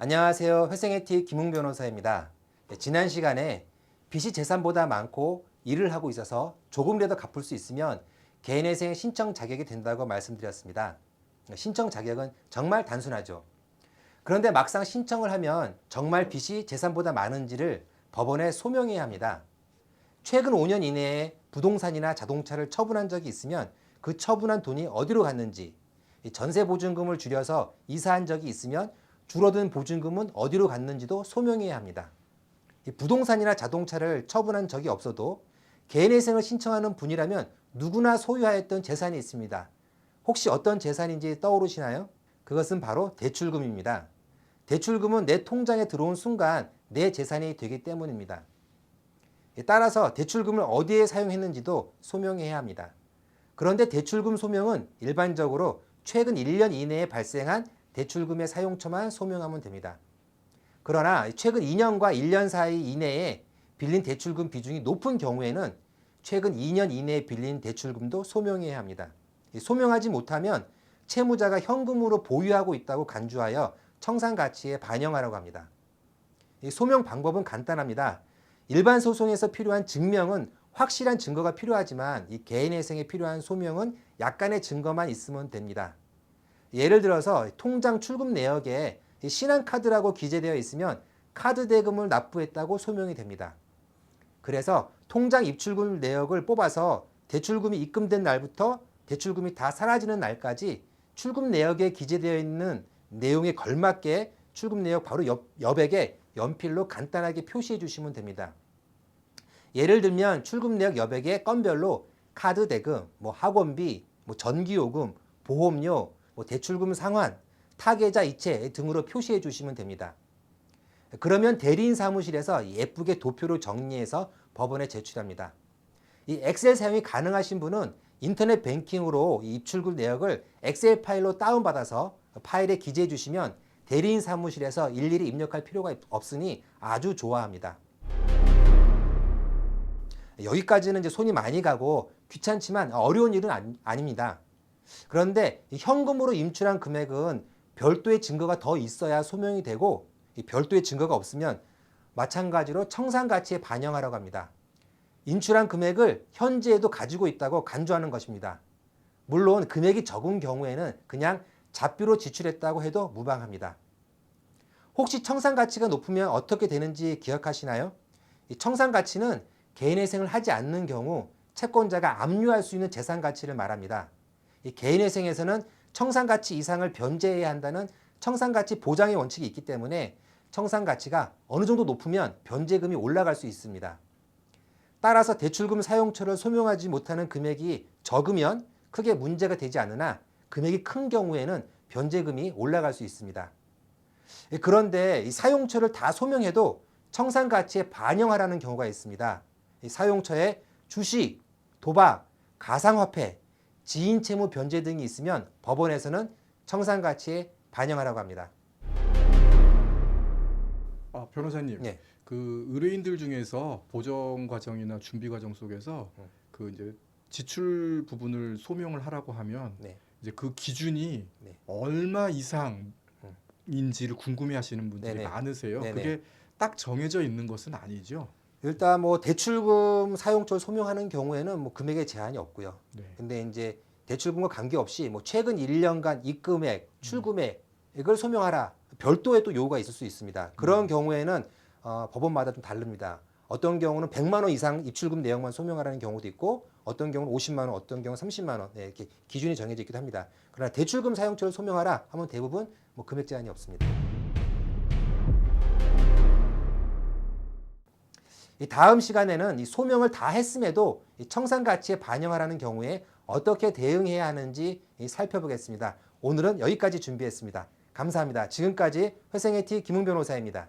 안녕하세요. 회생의 티 김웅 변호사입니다. 지난 시간에 빚이 재산보다 많고 일을 하고 있어서 조금이라도 갚을 수 있으면 개인회생 신청 자격이 된다고 말씀드렸습니다. 신청 자격은 정말 단순하죠. 그런데 막상 신청을 하면 정말 빚이 재산보다 많은지를 법원에 소명해야 합니다. 최근 5년 이내에 부동산이나 자동차를 처분한 적이 있으면 그 처분한 돈이 어디로 갔는지, 전세보증금을 줄여서 이사한 적이 있으면 줄어든 보증금은 어디로 갔는지도 소명해야 합니다. 부동산이나 자동차를 처분한 적이 없어도 개인회생을 신청하는 분이라면 누구나 소유하였던 재산이 있습니다. 혹시 어떤 재산인지 떠오르시나요? 그것은 바로 대출금입니다. 대출금은 내 통장에 들어온 순간 내 재산이 되기 때문입니다. 따라서 대출금을 어디에 사용했는지도 소명해야 합니다. 그런데 대출금 소명은 일반적으로 최근 1년 이내에 발생한 대출금의 사용처만 소명하면 됩니다. 그러나 최근 2년과 1년 사이 이내에 빌린 대출금 비중이 높은 경우에는 최근 2년 이내에 빌린 대출금도 소명해야 합니다. 소명하지 못하면 채무자가 현금으로 보유하고 있다고 간주하여 청산가치에 반영하라고 합니다. 소명 방법은 간단합니다. 일반 소송에서 필요한 증명은 확실한 증거가 필요하지만 이 개인회생에 필요한 소명은 약간의 증거만 있으면 됩니다. 예를 들어서 통장 출금 내역에 신한카드라고 기재되어 있으면 카드 대금을 납부했다고 소명이 됩니다. 그래서 통장 입출금 내역을 뽑아서 대출금이 입금된 날부터 대출금이 다 사라지는 날까지 출금 내역에 기재되어 있는 내용에 걸맞게 출금 내역 바로 여백에 연필로 간단하게 표시해 주시면 됩니다. 예를 들면 출금 내역 여백에 건별로 카드 대금, 학원비, 전기요금, 보험료, 대출금 상환, 타계자 이체 등으로 표시해 주시면 됩니다. 그러면 대리인 사무실에서 예쁘게 도표로 정리해서 법원에 제출합니다. 이 엑셀 사용이 가능하신 분은 인터넷 뱅킹으로 이 입출금 내역을 엑셀 파일로 다운받아서 파일에 기재해 주시면 대리인 사무실에서 일일이 입력할 필요가 없으니 아주 좋아합니다. 여기까지는 이제 손이 많이 가고 귀찮지만 어려운 일은 아닙니다. 그런데 현금으로 인출한 금액은 별도의 증거가 더 있어야 소명이 되고 별도의 증거가 없으면 마찬가지로 청산가치에 반영하라고 합니다. 인출한 금액을 현재에도 가지고 있다고 간주하는 것입니다. 물론 금액이 적은 경우에는 그냥 잡비로 지출했다고 해도 무방합니다. 혹시 청산가치가 높으면 어떻게 되는지 기억하시나요? 이 청산가치는 개인회생을 하지 않는 경우 채권자가 압류할 수 있는 재산가치를 말합니다. 이 개인회생에서는 청산가치 이상을 변제해야 한다는 청산가치 보장의 원칙이 있기 때문에 청산가치가 어느 정도 높으면 변제금이 올라갈 수 있습니다. 따라서 대출금 사용처를 소명하지 못하는 금액이 적으면 크게 문제가 되지 않으나 금액이 큰 경우에는 변제금이 올라갈 수 있습니다. 그런데 이 사용처를 다 소명해도 청산가치에 반영하라는 경우가 있습니다. 이 사용처에 주식, 도박, 가상화폐, 지인채무 변제 등이 있으면 법원에서는 청산가치에 반영하라고 합니다. 변호사님, 네. 그 의뢰인들 중에서 보정 과정이나 준비 과정 속에서 그 이제 지출 부분을 소명을 하라고 하면 이제 그 기준이 얼마 이상인지를 궁금해하시는 분들이 많으세요. 그게 딱 정해져 있는 것은 아니죠. 일단 대출금 사용처를 소명하는 경우에는 금액에 제한이 없고요. 근데 이제 대출금과 관계없이 최근 1년간 입금액, 출금액을 소명하라. 별도의 또 요구가 있을 수 있습니다. 그런 경우에는 법원마다 좀 다릅니다. 어떤 경우는 100만 원 이상 입출금 내역만 소명하라는 경우도 있고 어떤 경우는 50만 원, 어떤 경우는 30만 원 이렇게 기준이 정해져 있기도 합니다. 그러나 대출금 사용처를 소명하라 하면 대부분 금액 제한이 없습니다. 이 다음 시간에는 이 소명을 다 했음에도 이 청산가치에 반영하라는 경우에 어떻게 대응해야 하는지 살펴보겠습니다. 오늘은 여기까지 준비했습니다. 감사합니다. 지금까지 회생의 티 김웅 변호사입니다.